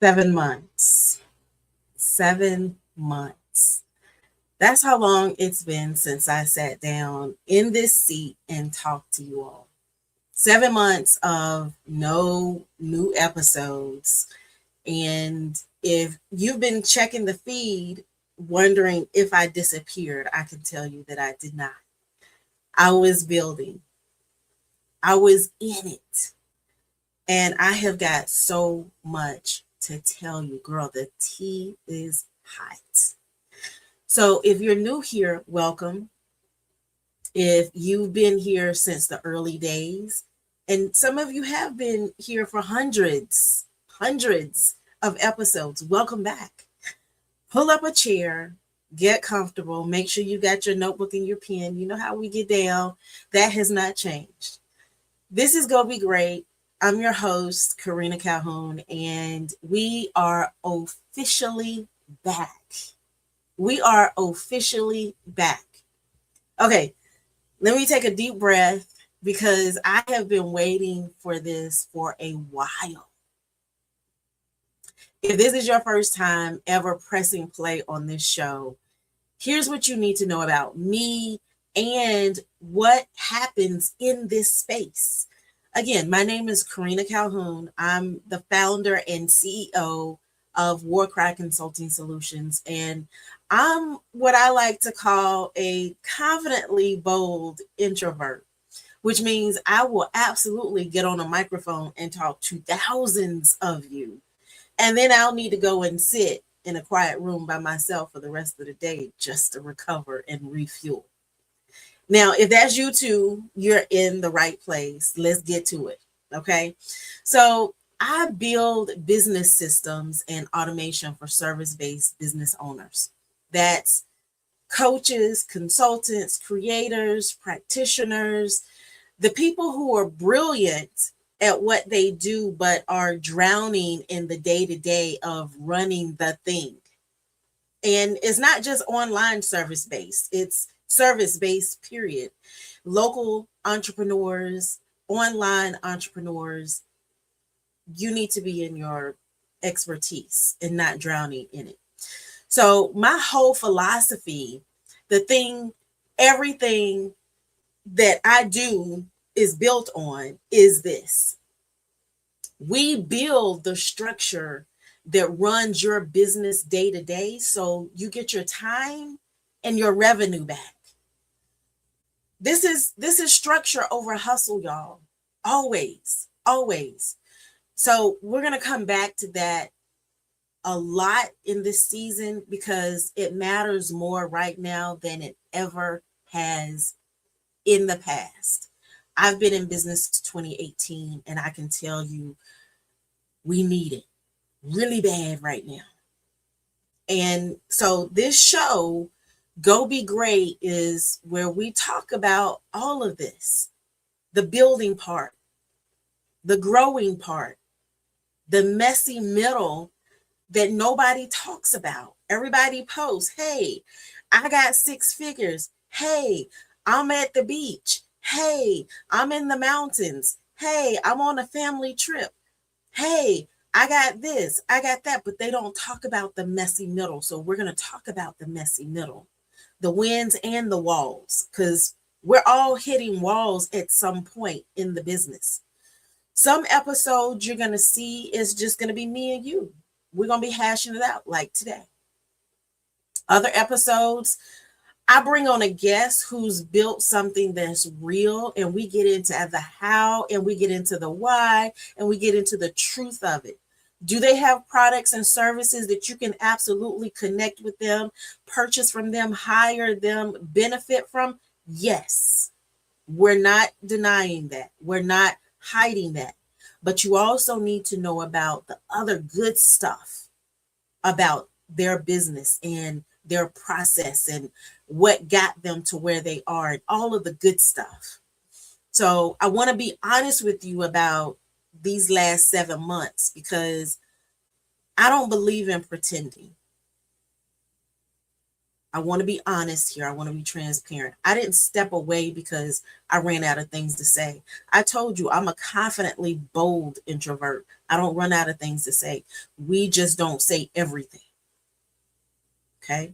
7 months. 7 months. That's how long it's been since I sat down in this seat and talked to you all. 7 months of no new episodes. And if you've been checking the feed, wondering if I disappeared, I can tell you that I did not. I was building, I was in it. And I have got so much to tell you, girl. The tea is hot. So if you're new here, welcome. If you've been here since the early days, and some of you have been here for hundreds of episodes, welcome back. Pull up a chair, get comfortable, make sure you got your notebook and your pen. You know how we get down. That has not changed. This is going to be great. I'm your host, Karena Calhoun, and we are officially back. We are officially back. Okay, let me take a deep breath because I have been waiting for this for a while. If this is your first time ever pressing play on this show, here's what you need to know about me and what happens in this space. Again, my name is Karena Calhoun. I'm the founder and CEO of Warcry Consulting Solutions, and I'm what I like to call a confidently bold introvert, which means I will absolutely get on a microphone and talk to thousands of you. And then I'll need to go and sit in a quiet room by myself for the rest of the day just to recover and refuel. Now, if that's you too, you're in the right place. Let's get to it. Okay. So I build business systems and automation for service-based business owners. That's coaches, consultants, creators, practitioners, the people who are brilliant at what they do, but are drowning in the day-to-day of running the thing. And it's not just online service-based, it's service-based, period. Local entrepreneurs, online entrepreneurs, you need to be in your expertise and not drowning in it. So my whole philosophy, the thing, everything that I do is built on is this. We build the structure that runs your business day to day so you get your time and your revenue back. This is structure over hustle, y'all. Always, always. So we're going to come back to that a lot in this season because it matters more right now than it ever has in the past. I've been in business since 2018, and I can tell you we need it really bad right now. And so this show, Go Be Great, is where we talk about all of this, the building part, the growing part, the messy middle that nobody talks about. Everybody posts, hey, I got 6 figures. Hey, I'm at the beach. Hey, I'm in the mountains. Hey, I'm on a family trip. Hey, I got this, I got that, but they don't talk about the messy middle. So we're going to talk about the messy middle, the wins and the walls, because we're all hitting walls at some point in the business. Some episodes you're going to see is just going to be me and you. We're going to be hashing it out like today. Other episodes, I bring on a guest who's built something that's real, and we get into the how, and we get into the why, and we get into the truth of it. Do they have products and services that you can absolutely connect with them, purchase from them, hire them, benefit from? Yes. We're not denying that. We're not hiding that. But you also need to know about the other good stuff about their business and their process and what got them to where they are and all of the good stuff. So I want to be honest with you about these last 7 months because I don't believe in pretending. I want to be honest here. I want to be transparent. I didn't step away because I ran out of things to say. I told you I'm a confidently bold introvert. I don't run out of things to say. We just don't say everything. Okay.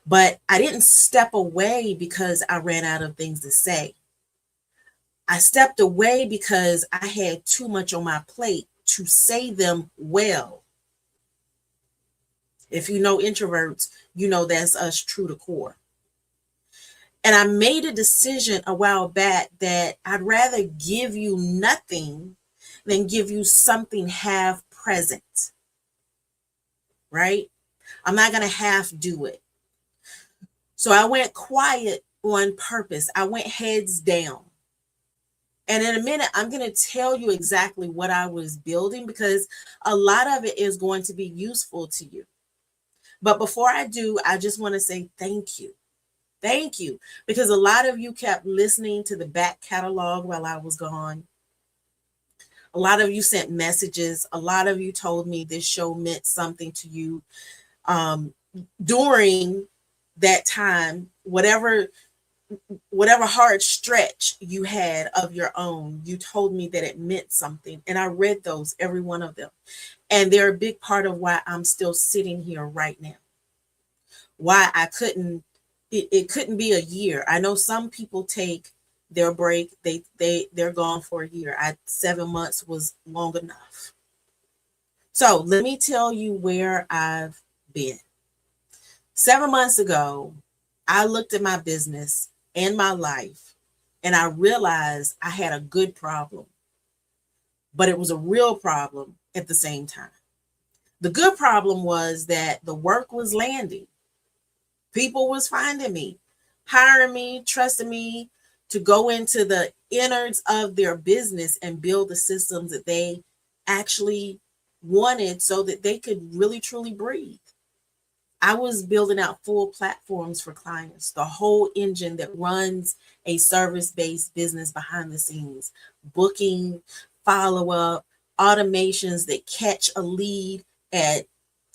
But I didn't step away because I ran out of things to say. I stepped away because I had too much on my plate to say them well. If you know introverts, you know that's us true to core. And I made a decision a while back that I'd rather give you nothing than give you something half present, right? I'm not going to half do it. So I went quiet on purpose. I went heads down. And in a minute, I'm going to tell you exactly what I was building because a lot of it is going to be useful to you. But before I do, I just want to say thank you. Thank you. Because a lot of you kept listening to the back catalog while I was gone. A lot of you sent messages. A lot of you told me this show meant something to you. During that time, whatever hard stretch you had of your own, you told me that it meant something. And I read those, every one of them. And they're a big part of why I'm still sitting here right now. Why I couldn't, it couldn't be a year. I know some people take their break, they're gone for a year. 7 months was long enough. So let me tell you where I've been. 7 months ago, I looked at my business and my life, and I realized I had a good problem, but it was a real problem at the same time. The good problem was that the work was landing. People was finding me, hiring me, trusting me to go into the innards of their business and build the systems that they actually wanted so that they could really, truly breathe. I was building out full platforms for clients, the whole engine that runs a service-based business behind the scenes, booking, follow-up, automations that catch a lead at,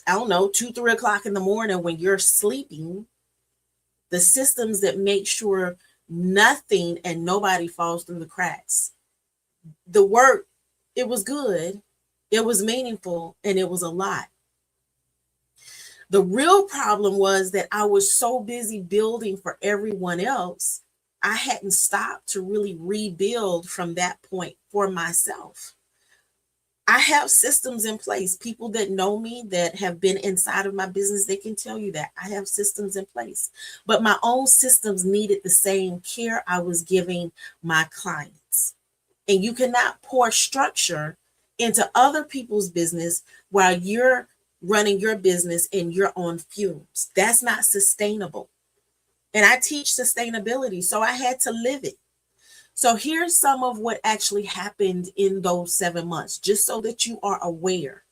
2, 3 o'clock in the morning when you're sleeping, the systems that make sure nothing and nobody falls through the cracks. The work, it was good, it was meaningful, and it was a lot. The real problem was that I was so busy building for everyone else, I hadn't stopped to really rebuild from that point for myself. I have systems in place. People that know me, that have been inside of my business, they can tell you that I have systems in place. But my own systems needed the same care I was giving my clients. And you cannot pour structure into other people's business while you're running your business and you're on fumes. That's not sustainable. And I teach sustainability, so I had to live it. So here's some of what actually happened in those 7 months, just so that you are aware.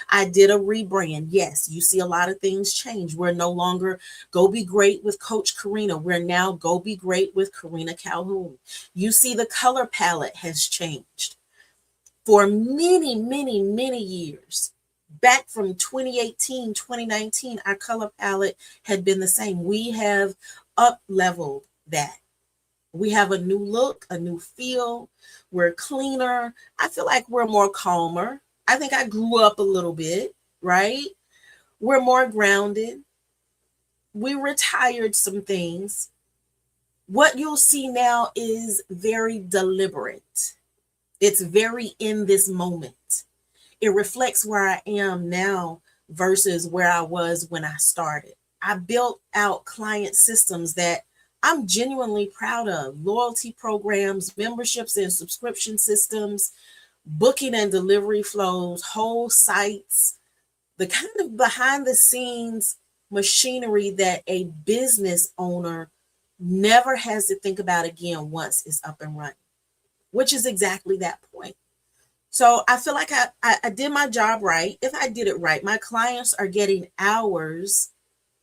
I did a rebrand. Yes, you see a lot of things change. We're no longer Go Be Great with Coach Karena. We're now Go Be Great with Karena Calhoun. You see the color palette has changed. For many, many, many years, back from 2018, 2019, our color palette had been the same. We have up-leveled that. We have a new look, a new feel. We're cleaner. I feel like we're more calmer. I think I grew up a little bit, right? We're more grounded. We retired some things. What you'll see now is very deliberate. It's very in this moment. It reflects where I am now versus where I was when I started. I built out client systems that I'm genuinely proud of: loyalty programs, memberships and subscription systems, booking and delivery flows, whole sites, the kind of behind the scenes machinery that a business owner never has to think about again once it's up and running, which is exactly that point. So I feel like I did my job right. If I did it right, my clients are getting hours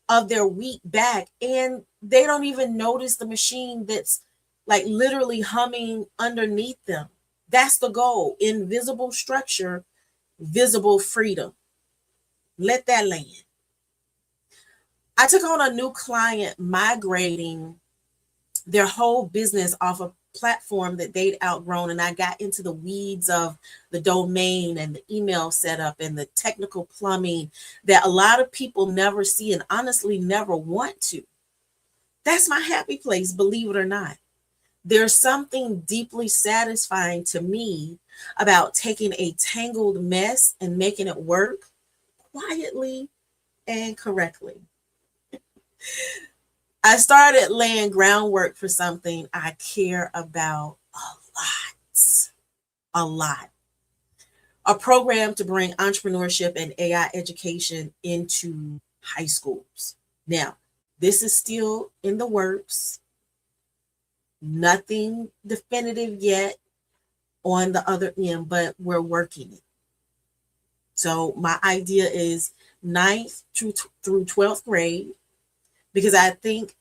of their week back, and they don't even notice the machine that's like literally humming underneath them. That's the goal. Invisible structure, visible freedom. Let that land. I took on a new client migrating their whole business off a platform that they'd outgrown. And I got into the weeds of the domain and the email setup and the technical plumbing that a lot of people never see and honestly never want to. That's my happy place, believe it or not. There's something deeply satisfying to me about taking a tangled mess and making it work quietly and correctly. I started laying groundwork for something I care about a lot. A program to bring entrepreneurship and AI education into high schools. Now, this is still in the works, nothing definitive yet on the other end, but we're working it. So my idea is ninth through 12th grade, because I think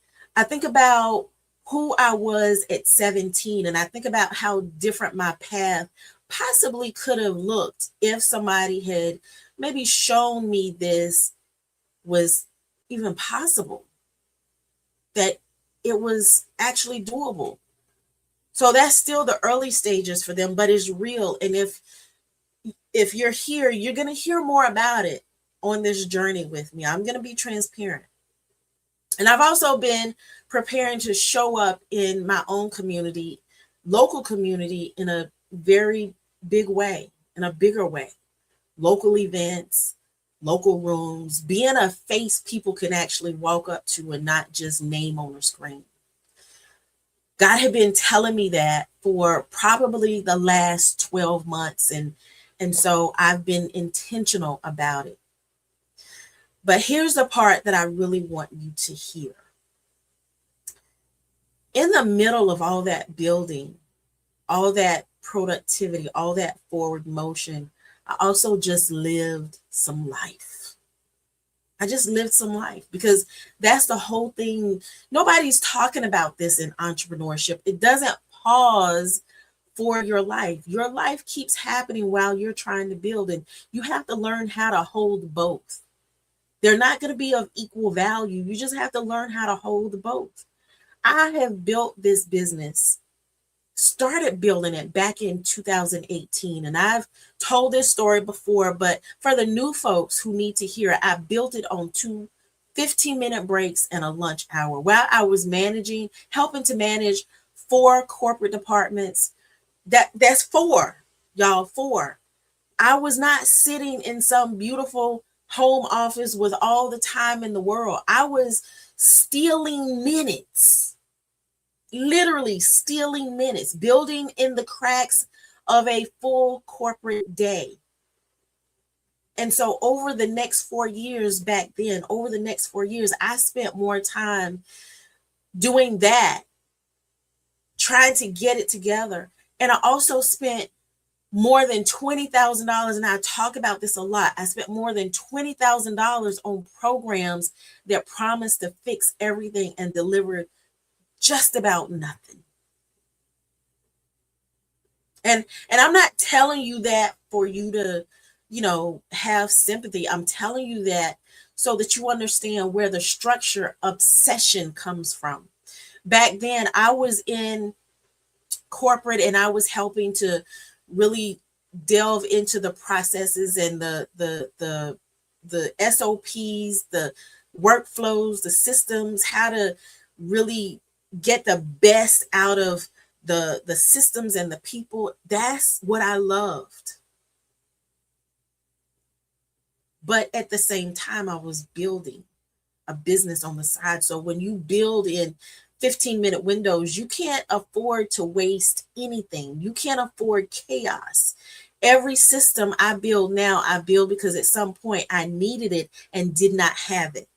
about who I was at 17, and I think about how different my path possibly could have looked if somebody had maybe shown me this was even possible, that it was actually doable. So that's still the early stages for them, but it's real. And if you're here, you're going to hear more about it on this journey with me. I'm going to be transparent. And I've also been preparing to show up in my own community, local community, in a very big way, in a bigger way. Local events, local rooms, being a face people can actually walk up to and not just name on a screen. God had been telling me that for probably the last 12 months. And so I've been intentional about it. But here's the part that I really want you to hear. In the middle of all that building, all that productivity, all that forward motion, I also just lived some life. I just lived some life, because that's the whole thing. Nobody's talking about this in entrepreneurship. It doesn't pause for your life. Your life keeps happening while you're trying to build, and you have to learn how to hold both. They're not going to be of equal value. You just have to learn how to hold both. I have built this business, started building it back in 2018. And I've told this story before, but for the new folks who need to hear it, I built it on 2 15-minute breaks and a lunch hour while I was helping to manage 4 corporate departments. That's 4, y'all, 4. I was not sitting in some beautiful home office with all the time in the world. I was stealing minutes, literally stealing minutes, building in the cracks of a full corporate day. And so over the next 4 years back then, I spent more time doing that, trying to get it together. And I also spent more than $20,000, and I talk about this a lot. I spent more than $20,000 on programs that promised to fix everything and deliver just about nothing. And I'm not telling you that for you to, have sympathy. I'm telling you that so that you understand where the structure obsession comes from. Back then, I was in corporate and I was helping to really delve into the processes and the SOPs, the workflows, the systems, how to really get the best out of the systems and the people. That's what I loved. But at the same time, I was building a business on the side. So when you build in 15-minute windows, you can't afford to waste anything. You can't afford chaos. Every system I build now, I build because at some point I needed it and did not have it,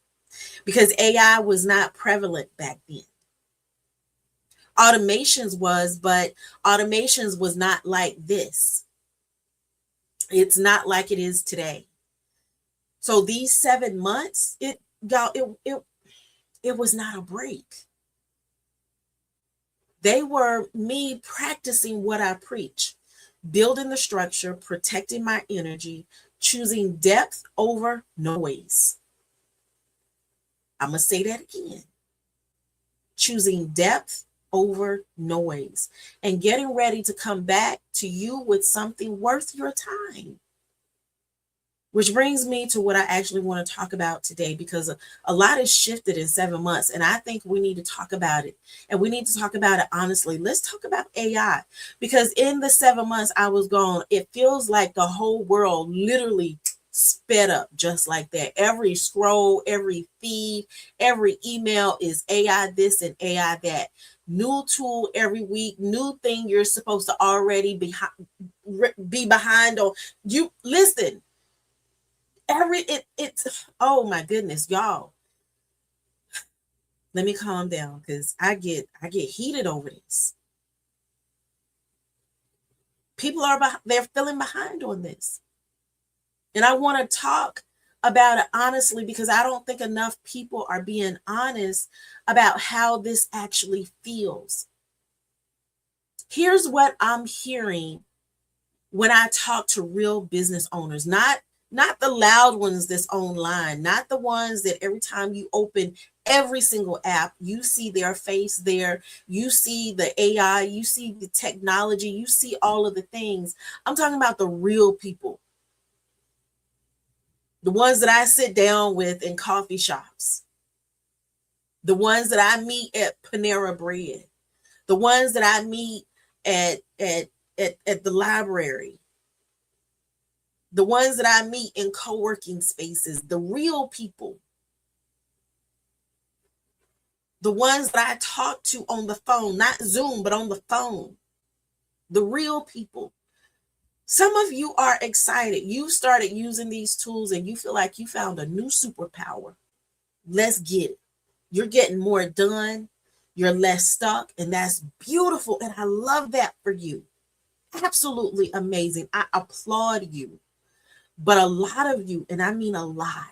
because AI was not prevalent back then. Automations was, but automations was not like this. It's not like it is today. So these 7 months, it was not a break. They were me practicing what I preach, building the structure, protecting my energy, choosing depth over noise. I'm going to say that again. Choosing depth over noise and getting ready to come back to you with something worth your time. Which brings me to what I actually want to talk about today, because a lot has shifted in 7 months, and I think we need to talk about it. And we need to talk about it honestly. Let's talk about AI, because in the 7 months I was gone, it feels like the whole world literally sped up just like that. Every scroll, every feed, every email is AI this and AI that. New tool every week, new thing you're supposed to already be behind on. You listen. It's oh my goodness, y'all. Let me calm down, because I get heated over this. People they're feeling behind on this. And I want to talk about it honestly, because I don't think enough people are being honest about how this actually feels. Here's what I'm hearing when I talk to real business owners, not the loud ones that's online, not the ones that every time you open every single app, you see their face there, you see the AI, you see the technology, you see all of the things. I'm talking about the real people, the ones that I sit down with in coffee shops, the ones that I meet at Panera Bread, the ones that I meet at the library, the ones that I meet in co-working spaces, the real people, the ones that I talk to on the phone, not Zoom, but on the phone, the real people. Some of you are excited. You started using these tools and you feel like you found a new superpower. Let's get it. You're getting more done. You're less stuck, and that's beautiful. And I love that for you. Absolutely amazing. I applaud you. But a lot of you, and I mean a lot,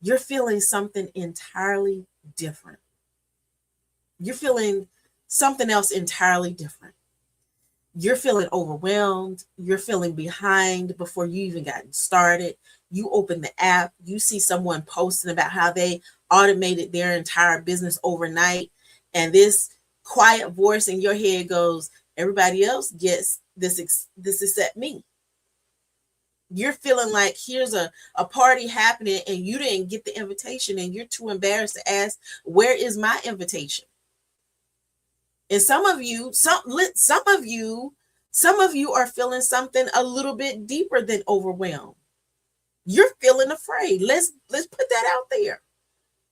you're feeling something entirely different. You're feeling something else entirely different. You're feeling overwhelmed. You're feeling behind before you even gotten started. You open the app, you see someone posting about how they automated their entire business overnight. And this quiet voice in your head goes, everybody else gets this except me. You're feeling like here's a party happening and you didn't get the invitation, and you're too embarrassed to ask, where is my invitation? And some of you are feeling something a little bit deeper than overwhelmed. You're feeling afraid. Let's put that out there.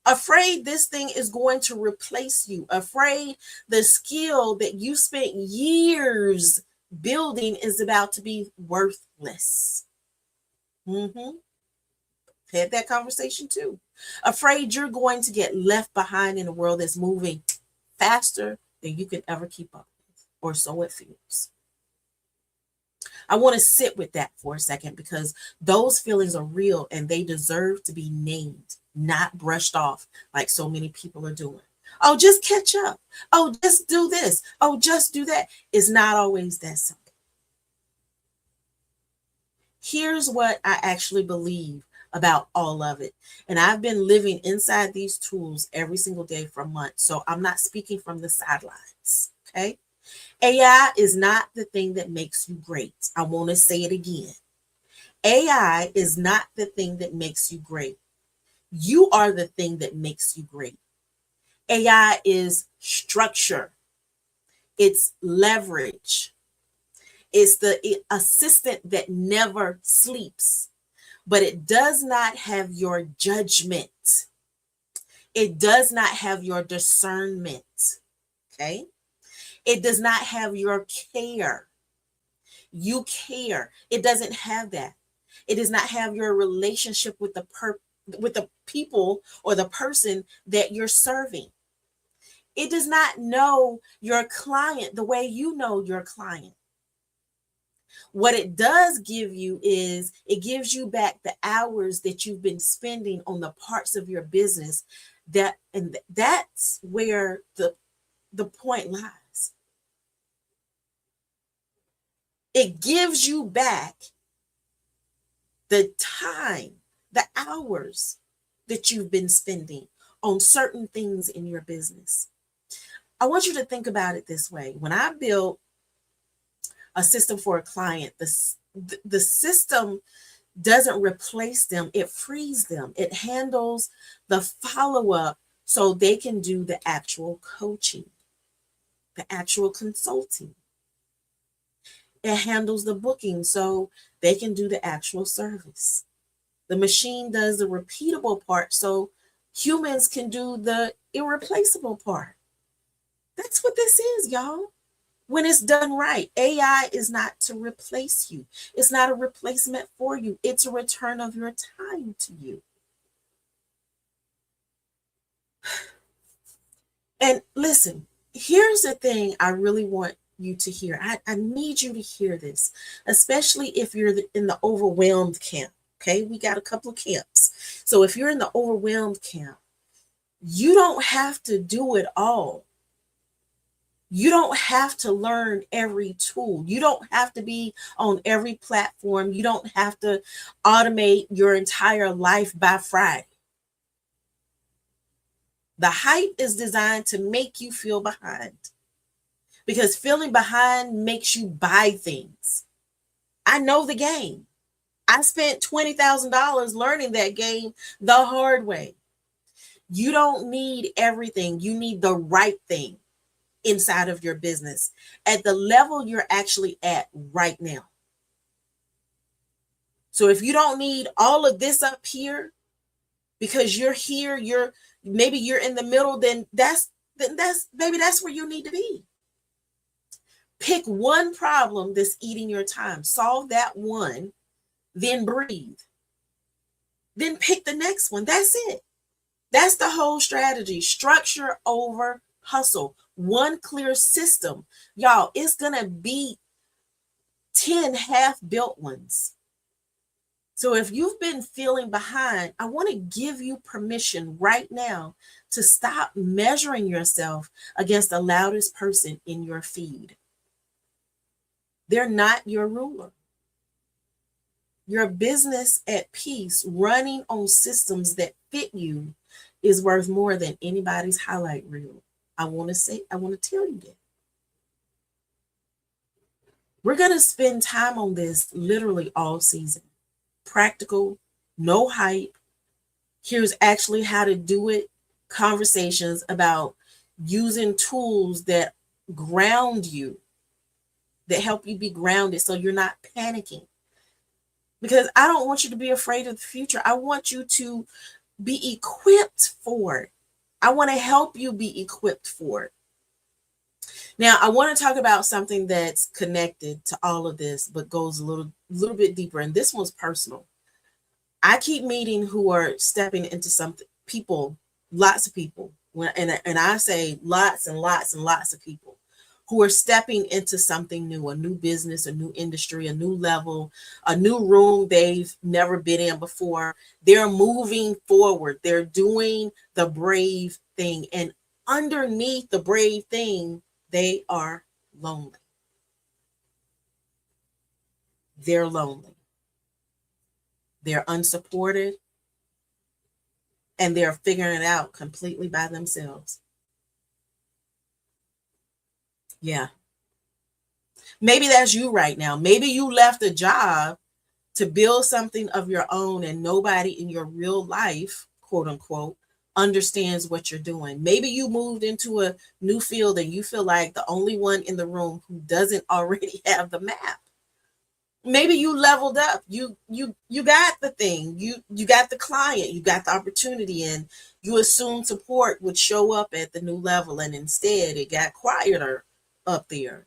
Afraid this thing is going to replace you. Afraid the skill that you spent years building is about to be worthless. Had that conversation too. Afraid you're going to get left behind in a world that's moving faster than you can ever keep up with, or so it feels. I want to sit with that for a second, because those feelings are real and they deserve to be named, not brushed off like so many people are doing. Oh, just catch up. Oh, just do this. Oh, just do that. It's not always that simple. Here's what I actually believe about all of it. And I've been living inside these tools every single day for months. So I'm not speaking from the sidelines. Okay. AI is not the thing that makes you great. I want to say it again. AI is not the thing that makes you great. You are the thing that makes you great. AI is structure. It's leverage. It's the assistant that never sleeps, but it does not have your judgment. It does not have your discernment. Okay. It does not have your care. You care. It doesn't have that. It does not have your relationship with the people or the person that you're serving. It does not know your client the way you know your client. What it does give you is it gives you back the hours that you've been spending on the parts of your business and that's where the point lies. It gives you back the time the hours that you've been spending on certain things in your business. I want you to think about it this way. When I built a system for a client, the system doesn't replace them, it frees them. It handles the follow-up so they can do the actual coaching, the actual consulting. It handles the booking so they can do the actual service. The machine does the repeatable part so humans can do the irreplaceable part. That's what this is, y'all. When it's done right, AI is not to replace you. It's not a replacement for you. It's a return of your time to you. And listen, here's the thing I really want you to hear. I need you to hear this, especially if you're in the overwhelmed camp. Okay, we got a couple of camps. So if you're in the overwhelmed camp, you don't have to do it all. You don't have to learn every tool. You don't have to be on every platform. You don't have to automate your entire life by Friday. The hype is designed to make you feel behind, because feeling behind makes you buy things. I know the game. I spent $20,000 learning that game the hard way. You don't need everything. You need the right thing inside of your business at the level you're actually at right now. So if you don't need all of this up here because you're here, maybe you're in the middle, then that's maybe that's where you need to be. Pick one problem that's eating your time, solve that one, then breathe. Then pick the next one. That's it. That's the whole strategy. Structure over hustle. One clear system. Y'all, it's going to be 10 half-built ones. So if you've been feeling behind, I want to give you permission right now to stop measuring yourself against the loudest person in your feed. They're not your ruler. Your business at peace, running on systems that fit you, is worth more than anybody's highlight reel. I want to tell you that. We're going to spend time on this literally all season. Practical, no hype. Here's actually how to do it. Conversations about using tools that ground you, that help you be grounded so you're not panicking. Because I don't want you to be afraid of the future. I want you to be equipped for it. I want to help you be equipped for it. Now, I want to talk about something that's connected to all of this, but goes a little bit deeper. And this one's personal. I keep meeting who are stepping into something, people, lots of people. And I say lots and lots and lots of people who are stepping into something new, a new business, a new industry, a new level, a new room they've never been in before. They're moving forward. They're doing the brave thing. And underneath the brave thing, they are lonely. They're lonely. They're unsupported. And they're figuring it out completely by themselves. Yeah. Maybe that's you right now. Maybe you left a job to build something of your own and nobody in your real life, quote unquote, understands what you're doing. Maybe you moved into a new field and you feel like the only one in the room who doesn't already have the map. Maybe you leveled up. You got the thing. You got the client. You got the opportunity, and you assumed support would show up at the new level, and instead it got quieter up there.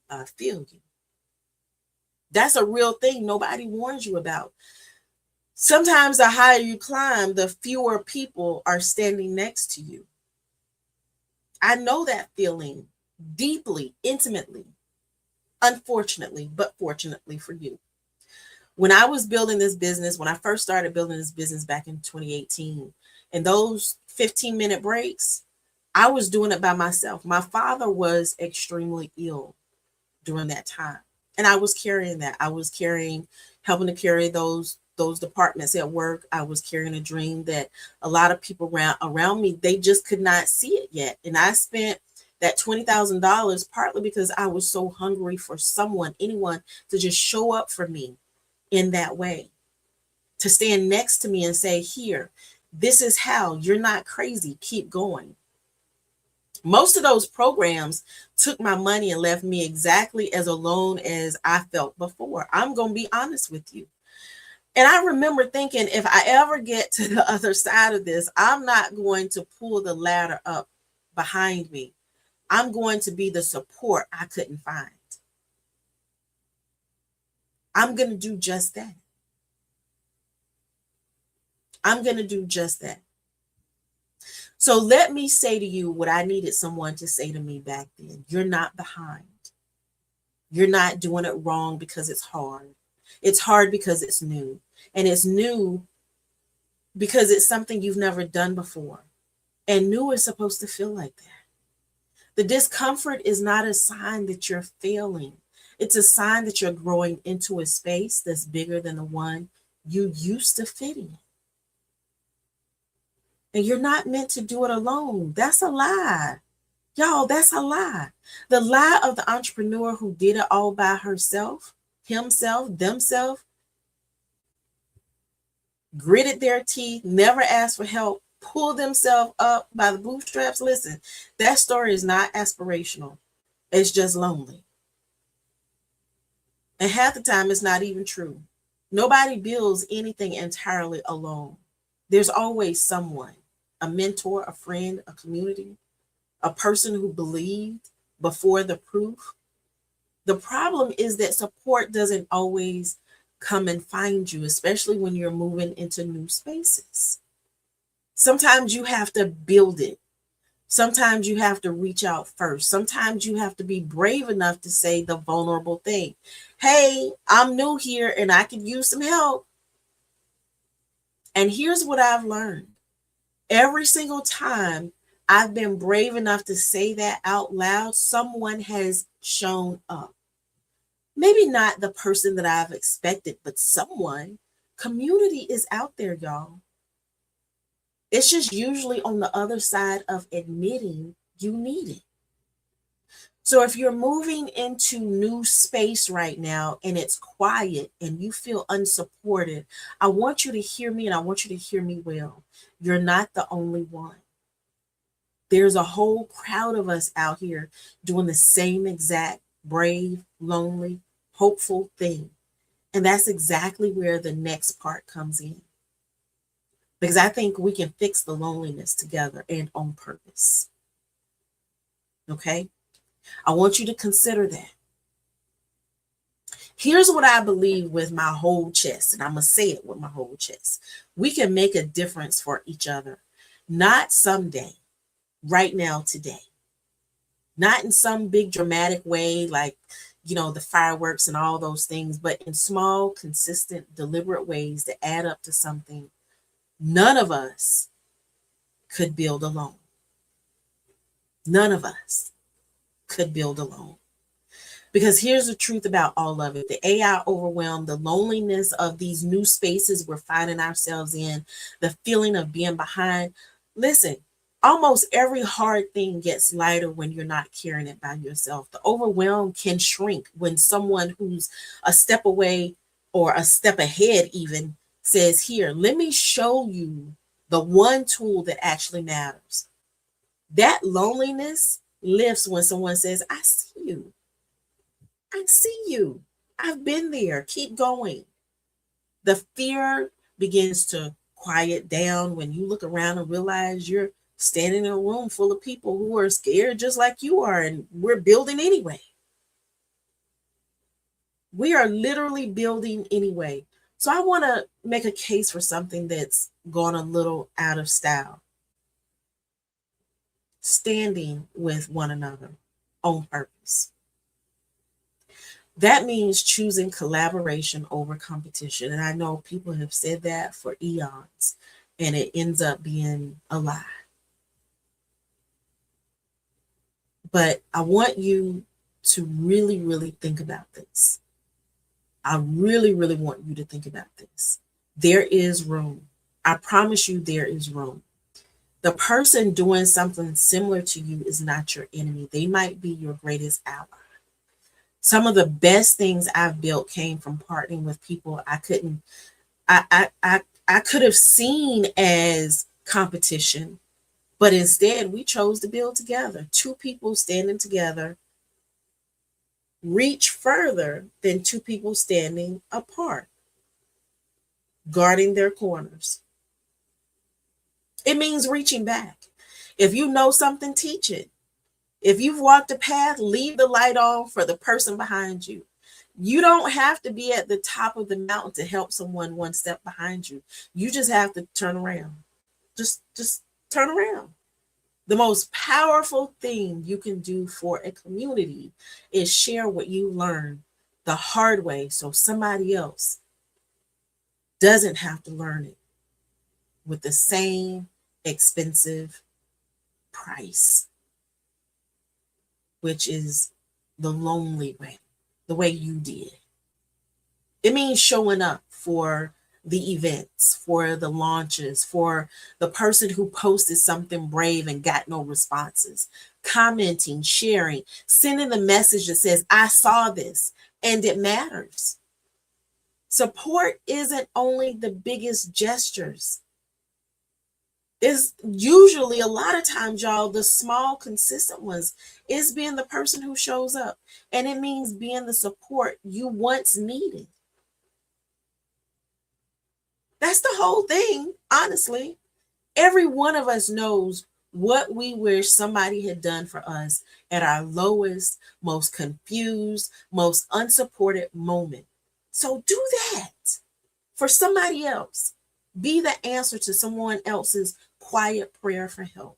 I feel you. That's a real thing nobody warns you about. Sometimes the higher you climb, the fewer people are standing next to you. I know that feeling deeply, intimately, unfortunately, but fortunately for you. When I was building this business, when I first started building this business back in 2018, and those 15-minute breaks, I was doing it by myself. My father was extremely ill during that time. And I was carrying that. I was helping to carry those those departments at work. I was carrying a dream that a lot of people around me, they just could not see it yet. And I spent that $20,000 partly because I was so hungry for someone, anyone, to just show up for me in that way, to stand next to me and say, here, this is how. You're not crazy. Keep going. Most of those programs took my money and left me exactly as alone as I felt before. I'm going to be honest with you. And I remember thinking, if I ever get to the other side of this, I'm not going to pull the ladder up behind me. I'm going to be the support I couldn't find. I'm going to do just that. I'm going to do just that. So let me say to you what I needed someone to say to me back then. You're not behind. You're not doing it wrong because it's hard. It's hard because it's new. And it's new because it's something you've never done before. And new is supposed to feel like that. The discomfort is not a sign that you're failing. It's a sign that you're growing into a space that's bigger than the one you used to fit in. And you're not meant to do it alone. That's a lie. Y'all, that's a lie. The lie of the entrepreneur who did it all by herself, himself, themselves, gritted their teeth, never asked for help, pulled themselves up by the bootstraps. Listen, that story is not aspirational. It's just lonely. And half the time, it's not even true. Nobody builds anything entirely alone. There's always someone, a mentor, a friend, a community, a person who believed before the proof. The problem is that support doesn't always come and find you, especially when you're moving into new spaces. Sometimes you have to build it. Sometimes you have to reach out first. Sometimes you have to be brave enough to say the vulnerable thing. Hey, I'm new here and I could use some help. And here's what I've learned. Every single time I've been brave enough to say that out loud, someone has shown up. Maybe not the person that I've expected, but someone. Community is out there, y'all. It's just usually on the other side of admitting you need it. So if you're moving into new space right now and it's quiet and you feel unsupported, I want you to hear me and I want you to hear me well. You're not the only one. There's a whole crowd of us out here doing the same exact brave, lonely, hopeful thing. And that's exactly where the next part comes in. Because I think we can fix the loneliness together and on purpose. Okay? I want you to consider that. Here's what I believe with my whole chest, and I'm going to say it with my whole chest. We can make a difference for each other, not someday, right now, today. Not in some big dramatic way like, the fireworks and all those things, but in small, consistent, deliberate ways that add up to something none of us could build alone. None of us could build alone. Because here's the truth about all of it. The AI overwhelm, the loneliness of these new spaces we're finding ourselves in, the feeling of being behind. Listen, almost every hard thing gets lighter when you're not carrying it by yourself. The overwhelm can shrink when someone who's a step away or a step ahead even says, here, let me show you the one tool that actually matters. That loneliness lifts when someone says, I see you. I see you. I've been there. Keep going. The fear begins to quiet down when you look around and realize you're standing in a room full of people who are scared just like you are, and we're building anyway. We are literally building anyway. So I want to make a case for something that's gone a little out of style. Standing with one another on purpose. That means choosing collaboration over competition. And I know people have said that for eons, and it ends up being a lie. But I want you to really, really think about this. I really, really want you to think about this. There is room. I promise you, there is room. The person doing something similar to you is not your enemy. They might be your greatest ally. Some of the best things I've built came from partnering with people I couldn't, I could have seen as competition, but instead we chose to build together. Two people standing together reach further than two people standing apart, guarding their corners. It means reaching back. If you know something, teach it. If you've walked a path, leave the light on for the person behind you. You don't have to be at the top of the mountain to help someone one step behind you. You just have to turn around. Just turn around. The most powerful thing you can do for a community is share what you learned the hard way so somebody else doesn't have to learn it with the same expensive price, which is the lonely way, the way you did. It means showing up for the events, for the launches, for the person who posted something brave and got no responses, commenting, sharing, sending the message that says, I saw this and it matters. Support isn't only the biggest gestures. It's usually a lot of times, y'all, the small, consistent ones is being the person who shows up. And it means being the support you once needed. That's the whole thing, honestly. Every one of us knows what we wish somebody had done for us at our lowest, most confused, most unsupported moment. So do that for somebody else. Be the answer to someone else's quiet prayer for help.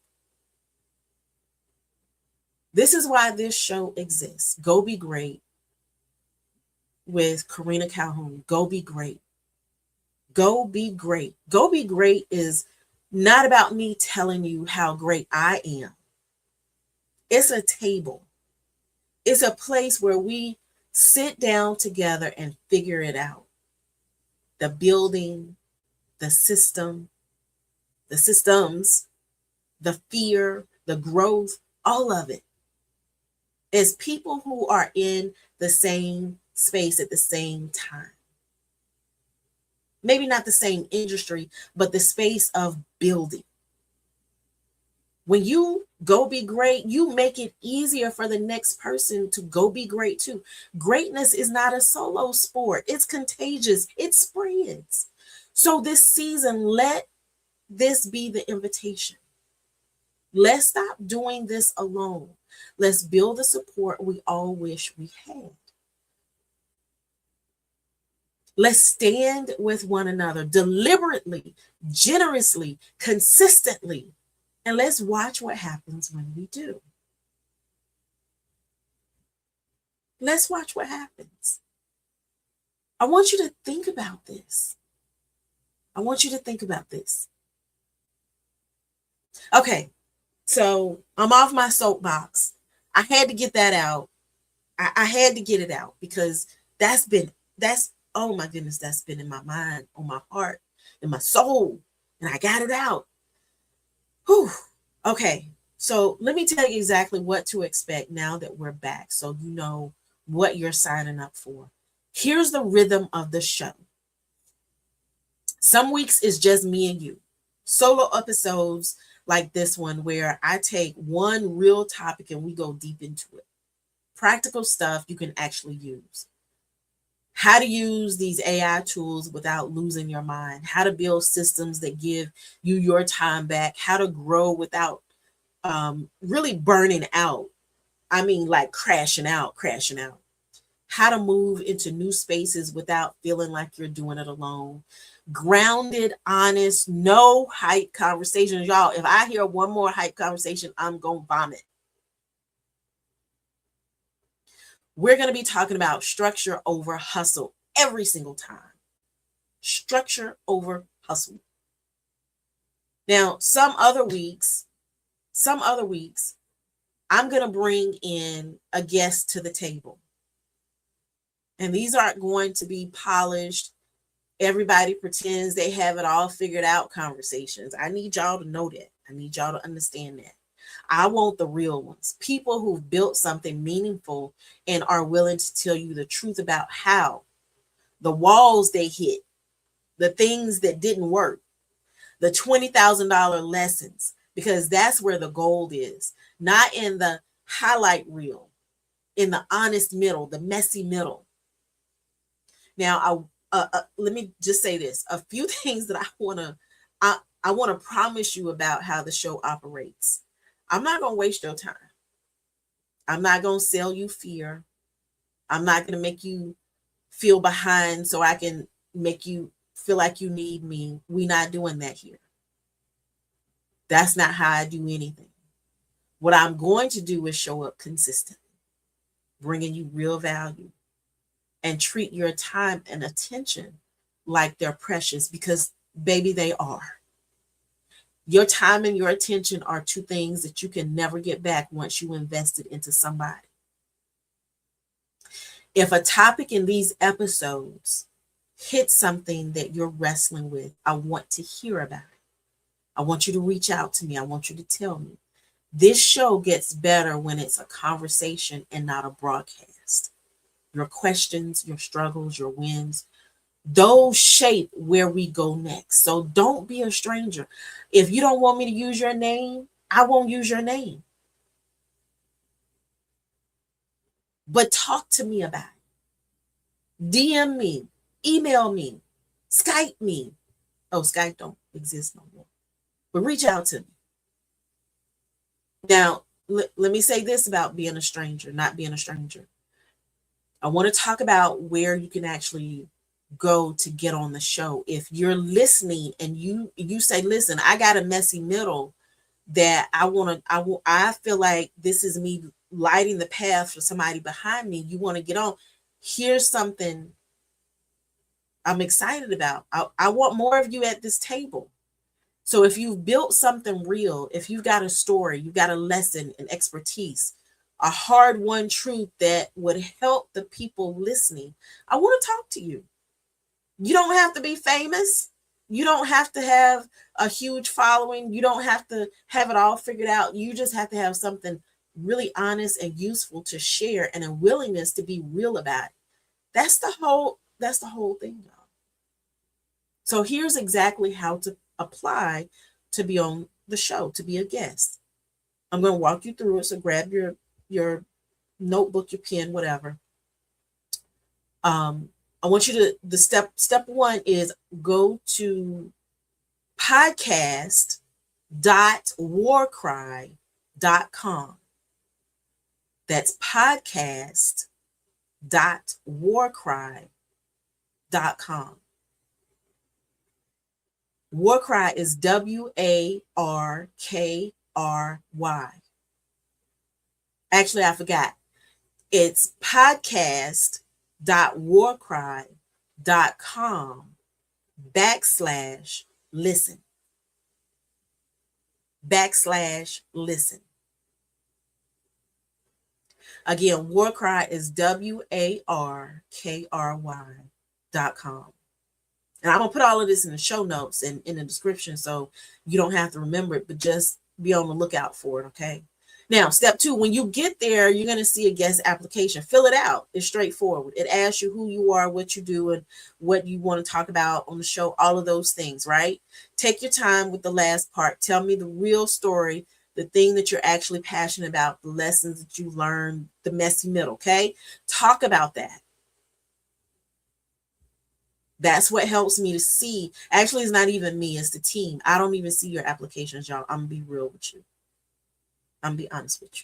This is why this show exists. Go Be Great with Karena Calhoun. Go Be Great. Go Be Great. Go Be Great is not about me telling you how great I am. It's a table. It's a place where we sit down together and figure it out. The building, the system, the systems, the fear, the growth, all of it. As people who are in the same space at the same time. Maybe not the same industry, but the space of building. When you go be great, you make it easier for the next person to go be great too. Greatness is not a solo sport. It's contagious. It spreads. So this season, let this be the invitation. Let's stop doing this alone. Let's build the support we all wish we had. Let's stand with one another deliberately, generously, consistently, and let's watch what happens when we do. Let's watch what happens. I want you to think about this. I want you to think about this. Okay, so I'm off my soapbox. I had to get that out. I had to get it out because that's oh my goodness, that's been in my mind, on my heart, in my soul, and I got it out. Whew. Okay, so let me tell you exactly what to expect now that we're back so you know what you're signing up for. Here's the rhythm of the show. Some weeks is just me and you. Solo episodes like this one where I take one real topic and we go deep into it. Practical stuff you can actually use. How to use these AI tools without losing your mind. How to build systems that give you your time back. How to grow without really burning out. I mean, like crashing out. How to move into new spaces without feeling like you're doing it alone. Grounded, honest, no hype conversations. Y'all, if I hear one more hype conversation, I'm going to vomit. We're going to be talking about structure over hustle every single time. Structure over hustle. Now, some other weeks, I'm going to bring in a guest to the table. And these aren't going to be polished everybody pretends they have it all figured out conversations. I need y'all to know that. I need y'all to understand that. I want the real ones, people who've built something meaningful and are willing to tell you the truth about how, the walls they hit, the things that didn't work, the $20,000 lessons, because that's where the gold is, not in the highlight reel, in the honest middle, the messy middle. Now, let me just say this: a few things that I want to promise you about how the show operates. I'm not going to waste your time. I'm not going to sell you fear. I'm not going to make you feel behind so I can make you feel like you need me. We're not doing that here. That's not how I do anything. What I'm going to do is show up consistently, bringing you real value, and treat your time and attention like they're precious, because, baby, they are. Your time and your attention are two things that you can never get back once you invest it into somebody. If a topic in these episodes hits something that you're wrestling with, I want to hear about it. I want you to reach out to me. I want you to tell me. This show gets better when it's a conversation and not a broadcast. Your questions, your struggles, your wins, those shape where we go next. So don't be a stranger. If you don't want me to use your name, I won't use your name. But talk to me about it. DM me, email me, Skype me. Oh, Skype don't exist no more. But reach out to me. Now, let me say this about being a stranger, not being a stranger. I want to talk about where you can actually go to get on the show. If you're listening and you say, listen, I got a messy middle that I feel like this is me lighting the path for somebody behind me. You want to get on. Here's something I'm excited about. I want more of you at this table. So if you've built something real, if you've got a story, you've got a lesson, an expertise, a hard-won truth that would help the people listening, I want to talk to you. You don't have to be famous. You don't have to have a huge following. You don't have to have it all figured out. You just have to have something really honest and useful to share, and a willingness to be real about it. That's the whole thing, y'all. So here's exactly how to apply to be on the show, to be a guest. I'm going to walk you through it. So grab your notebook, your pen, whatever. I want you to, the step one is go to podcast.warcry.com. That's podcast.warcry.com. Warcry is WARKRY. Actually, I forgot. It's podcast.warcry.com/listen. /listen. Again, Warcry is WARKRY.com. And I'm going to put all of this in the show notes and in the description so you don't have to remember it, but just be on the lookout for it, okay? Now, step 2, when you get there, you're going to see a guest application. Fill it out. It's straightforward. It asks you who you are, what you do, and what you want to talk about on the show, all of those things, right? Take your time with the last part. Tell me the real story, the thing that you're actually passionate about, the lessons that you learned, the messy middle, okay? Talk about that. That's what helps me to see. Actually, it's not even me, it's the team. I don't even see your applications, y'all. I'm going to be real with you. I'm going to be honest with you.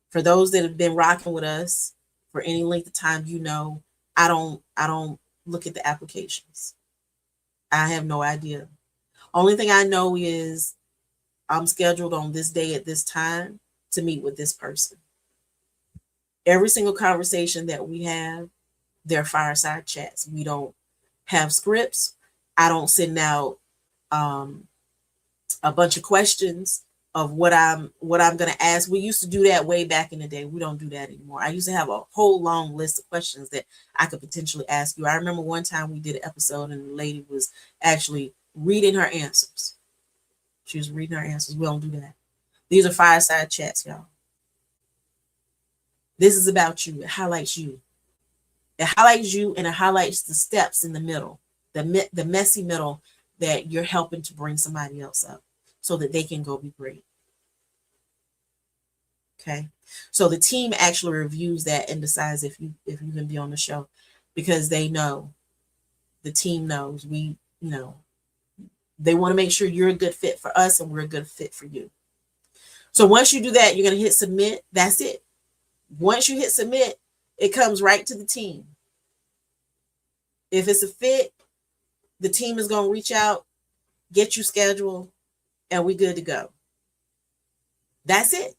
For those that have been rocking with us for any length of time, you know, I don't look at the applications. I have no idea. Only thing I know is I'm scheduled on this day at this time to meet with this person. Every single conversation that we have, they're fireside chats. We don't have scripts. I don't send out a bunch of questions of what I'm going to ask. We used to do that way back in the day. We don't do that anymore. I used to have a whole long list of questions that I could potentially ask you. I remember one time we did an episode and the lady was actually reading her answers. She was reading her answers. We don't do that. These are fireside chats, y'all. This is about you. It highlights you. It highlights you, and it highlights the steps in the middle, the messy middle that you're helping to bring somebody else up so that they can go be great. Okay. So the team actually reviews that and decides if you can be on the show, because they know, the team knows, they want to make sure you're a good fit for us and we're a good fit for you. So once you do that, you're going to hit submit. That's it. Once you hit submit, it comes right to the team. If it's a fit, the team is going to reach out, get you scheduled, and we good to go. That's it.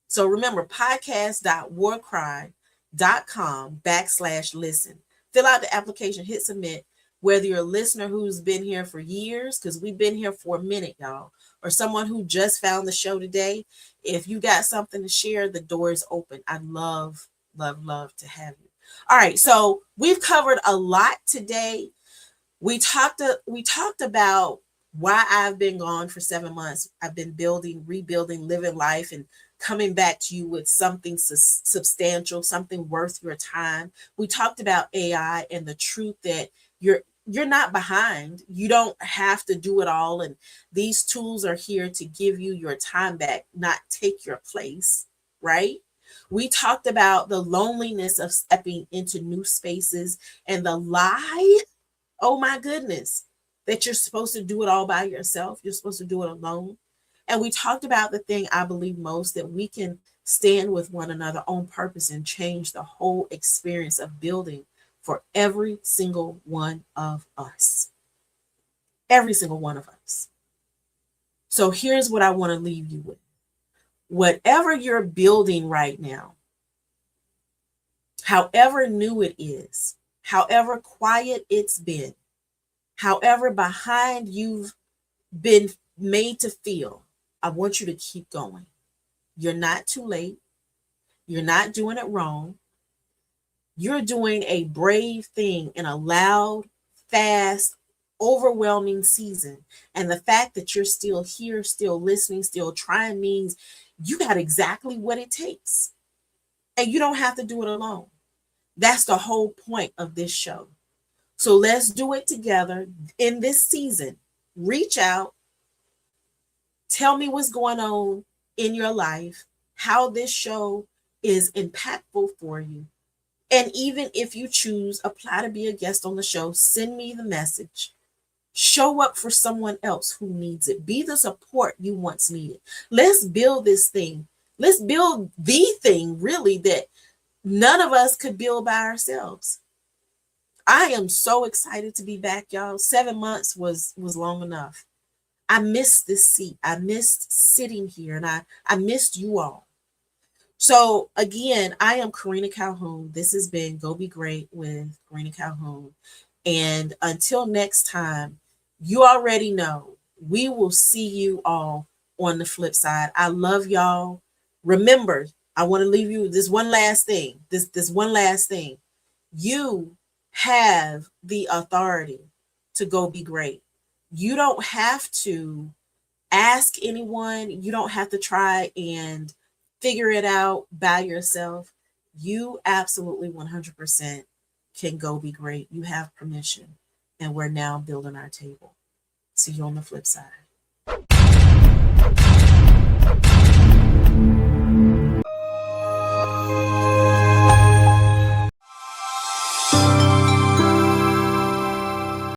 So remember, podcast.warcry.com/listen. Fill out the application, hit submit, whether you're a listener who's been here for years, because we've been here for a minute, y'all, or someone who just found the show today. If you got something to share, the door is open. I'd love, love, love to have you. All right, so we've covered a lot today. We talked about why I've been gone for 7 months. I've been rebuilding, living life, and coming back to you with something substantial, something worth your time. We talked about AI and the truth that you're not behind. You don't have to do it all. And these tools are here to give you your time back, not take your place, right? We talked about the loneliness of stepping into new spaces and the lie, oh my goodness, that you're supposed to do it all by yourself. You're supposed to do it alone. And we talked about the thing I believe most, that we can stand with one another on purpose and change the whole experience of building for every single one of us. Every single one of us. So here's what I want to leave you with. Whatever you're building right now, however new it is, however quiet it's been, however behind you've been made to feel, I want you to keep going. You're not too late. You're not doing it wrong. You're doing a brave thing in a loud, fast, overwhelming season. And the fact that you're still here, still listening, still trying means you got exactly what it takes. And you don't have to do it alone. That's the whole point of this show. So let's do it together in this season. Reach out. Tell me what's going on in your life, how this show is impactful for you. And even if you choose, apply to be a guest on the show, send me the message. Show up for someone else who needs it. Be the support you once needed. Let's build this thing. Let's build the thing, really, that none of us could build by ourselves. I am so excited to be back, y'all. 7 months was long enough. I missed this seat. I missed sitting here, and I missed you all. So again, I am Karena Calhoun. This has been Go Be Great with Karena Calhoun. And until next time, you already know, we will see you all on the flip side. I love y'all. Remember, I want to leave you with this one last thing. This one last thing. You have the authority to go be great. You don't have to ask anyone. You don't have to try and figure it out by yourself. You absolutely 100% can go be great. You have permission. And we're now building our table. See you on the flip side.